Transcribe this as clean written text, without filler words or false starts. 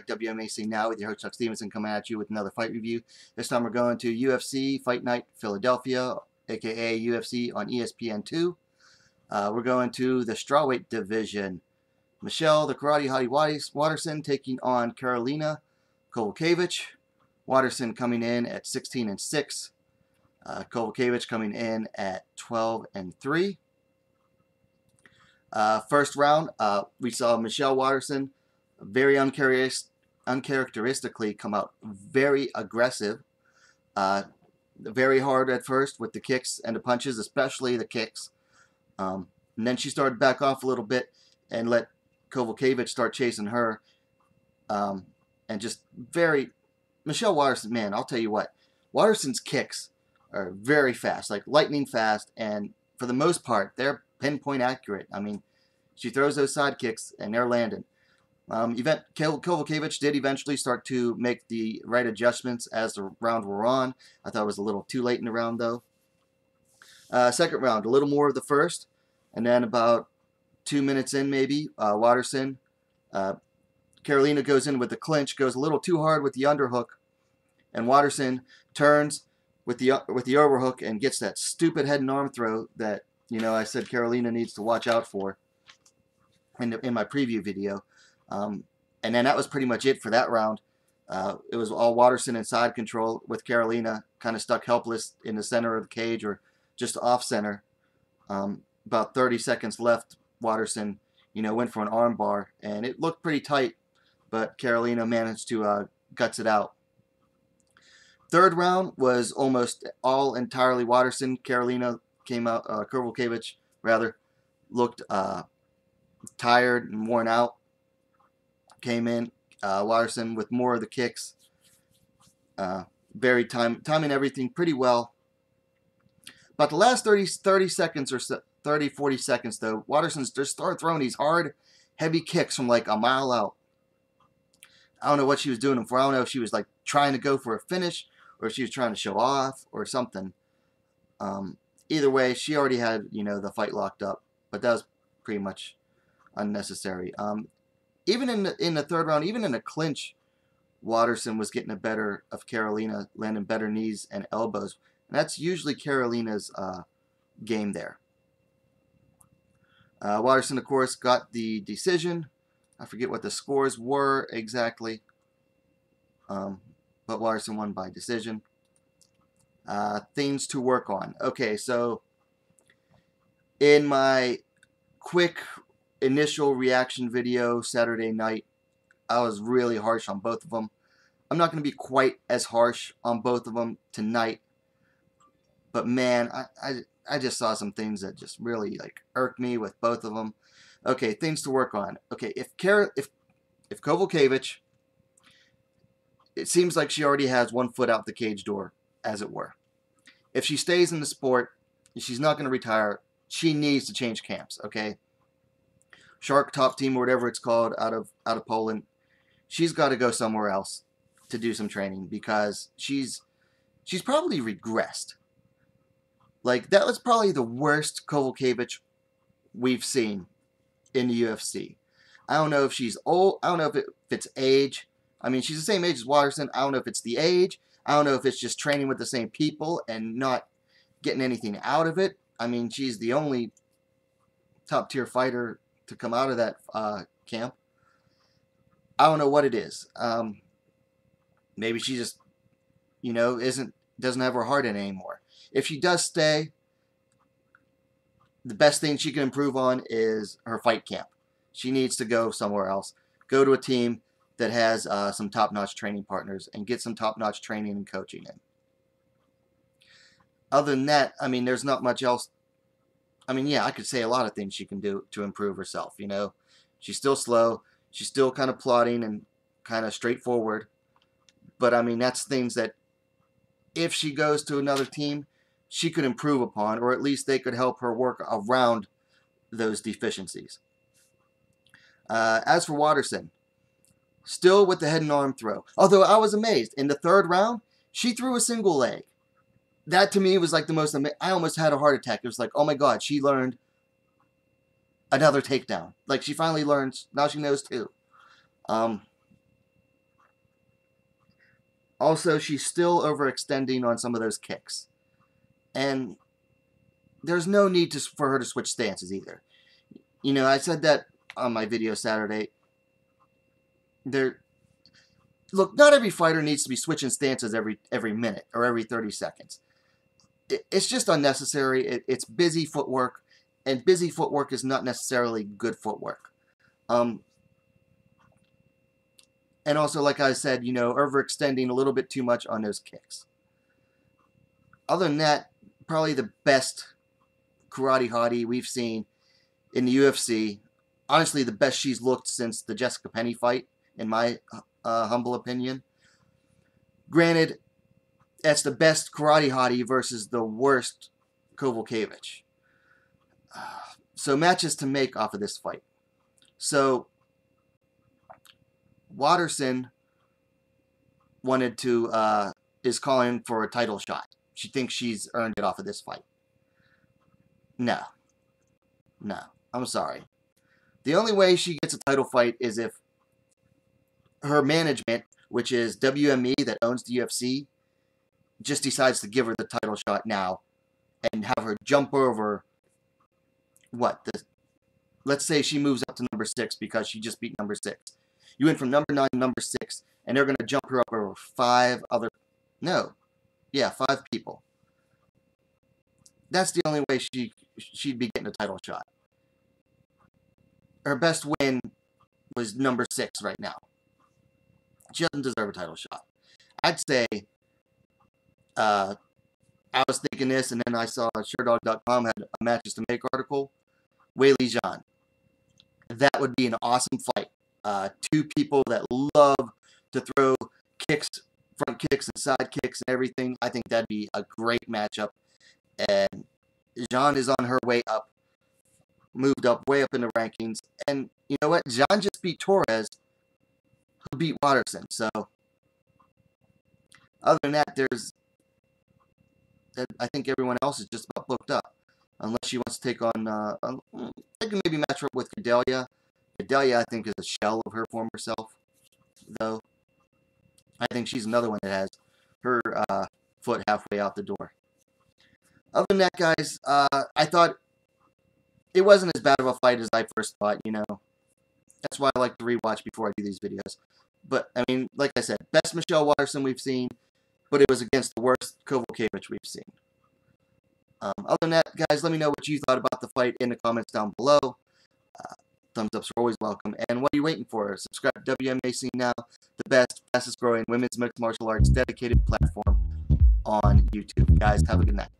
back to WMMA Now with your host Chuck Stevenson coming at you with another fight review. This time we're going to UFC Fight Night Philadelphia, aka UFC on ESPN 2. We're going to the strawweight division. Michelle, the Karate Hottie Waterson taking on Karolina Kowalkiewicz. Waterson coming in at 16-6. Kowalkiewicz coming in at 12-3. First round, we saw Michelle Waterson very uncharacteristically come out very aggressive, very hard at first with the kicks and the punches, especially the kicks. And then she started back off a little bit and let Kowalkiewicz start chasing her. And just Michelle Waterson, man, I'll tell you what, Waterson's kicks are very fast, like lightning fast, and for the most part, they're pinpoint accurate. I mean, she throws those side kicks and they're landing. Kowalkiewicz did eventually start to make the right adjustments as the round wore on. I thought it was a little too late in the round, though. Second round, a little more of the first, and then about 2 minutes in, maybe, Waterson, Karolina goes in with the clinch, goes a little too hard with the underhook, and Waterson turns with the overhook and gets that stupid head and arm throw that, you know, I said Karolina needs to watch out for in my preview video. And then that was pretty much it for that round. It was all Waterson in side control with Karolina kind of stuck helpless in the center of the cage or just off center. About 30 seconds left, Waterson, you know, went for an arm bar, and it looked pretty tight, but Karolina managed to guts it out. Third round was almost all entirely Waterson. Karolina came out, Kowalkiewicz rather, looked tired and worn out. Came in, Waterson with more of the kicks, timing everything pretty well. About the last 30 seconds or so, 40 seconds though, Waterson's just started throwing these hard, heavy kicks from like a mile out. I don't know what she was doing them for. I don't know if she was like trying to go for a finish or if she was trying to show off or something. Either way, she already had, you know, the fight locked up, but that was pretty much unnecessary. Even in the third round, even in a clinch, Waterson was getting the better of Karolina, landing better knees and elbows. And that's usually Karolina's game there. Waterson, of course, got the decision. I forget what the scores were exactly, but Waterson won by decision. Things to work on. Okay, so in my quick initial reaction video Saturday night, I was really harsh on both of them. I'm not going to be quite as harsh on both of them tonight, but man, I just saw some things that just really like irked me with both of them. Okay, things to work on. Okay, if Kowalkiewicz, it seems like she already has one foot out the cage door, as it were. If she stays in the sport, she's not going to retire. She needs to change camps. Okay. Shark Top Team or whatever it's called out of Poland, she's got to go somewhere else to do some training because she's probably regressed. Like, that was probably the worst Kowalkiewicz we've seen in the UFC. I don't know if she's old. I don't know if it's age. I mean, she's the same age as Waterson. I don't know if it's the age. I don't know if it's just training with the same people and not getting anything out of it. I mean, she's the only top-tier fighter to come out of that camp. I don't know what it is. Maybe she just, you know, doesn't have her heart in it anymore. If she does stay, the best thing she can improve on is her fight camp. She needs to go somewhere else. Go to a team that has some top-notch training partners and get some top-notch training and coaching in. Other than that, I mean, there's not much else. I mean, yeah, I could say a lot of things she can do to improve herself, you know. She's still slow. She's still kind of plodding and kind of straightforward. But, I mean, that's things that if she goes to another team, she could improve upon, or at least they could help her work around those deficiencies. As for Waterson, still with the head and arm throw. Although I was amazed. In the third round, she threw a single leg. That to me was like the most amazing. I almost had a heart attack. It was like, oh my God, she learned another takedown. Like she finally learns, now she knows too. Also, she's still overextending on some of those kicks. And there's no need for her to switch stances either. You know, I said that on my video Saturday. Look, not every fighter needs to be switching stances every minute or every 30 seconds. It's just unnecessary. It's busy footwork, and busy footwork is not necessarily good footwork. And also, like I said, you know, overextending a little bit too much on those kicks. Other than that, probably the best karate hottie we've seen in the UFC. Honestly, the best she's looked since the Jessica Penney fight, in my humble opinion. Granted, that's the best karate hottie versus the worst Kowalkiewicz. So matches to make off of this fight. So Waterson is calling for a title shot. She thinks she's earned it off of this fight. No. I'm sorry. The only way she gets a title fight is if her management, which is WMMA that owns the UFC, just decides to give her the title shot now and have her jump over let's say she moves up to number 6 because she just beat number 6. You went from number 9 to number 6, and they're going to jump her up over 5 people. That's the only way she'd be getting a title shot. Her best win was number 6 right now. She doesn't deserve a title shot. I'd say, I was thinking this, and then I saw SureDog.com had a matches to make article. Weili Zhang. That would be an awesome fight. Two people that love to throw kicks, front kicks and side kicks and everything. I think that'd be a great matchup. And Zhang is on her way up. Moved up, way up in the rankings. And you know what? Zhang just beat Torres, who beat Waterson. So, other than that, I think everyone else is just about booked up. Unless she wants to take on, I can maybe match her up with Gadelia. Gadelia, I think, is a shell of her former self, though. I think she's another one that has her foot halfway out the door. Other than that, guys, I thought it wasn't as bad of a fight as I first thought, you know. That's why I like to rewatch before I do these videos. But, I mean, like I said, best Michelle Waterson we've seen, but it was against the worst Kowalkiewicz we've seen. Other than that, guys, let me know what you thought about the fight in the comments down below. Thumbs ups are always welcome. And what are you waiting for? Subscribe to WMMA Scene Now, the best, fastest growing women's mixed martial arts dedicated platform on YouTube. Guys, have a good night.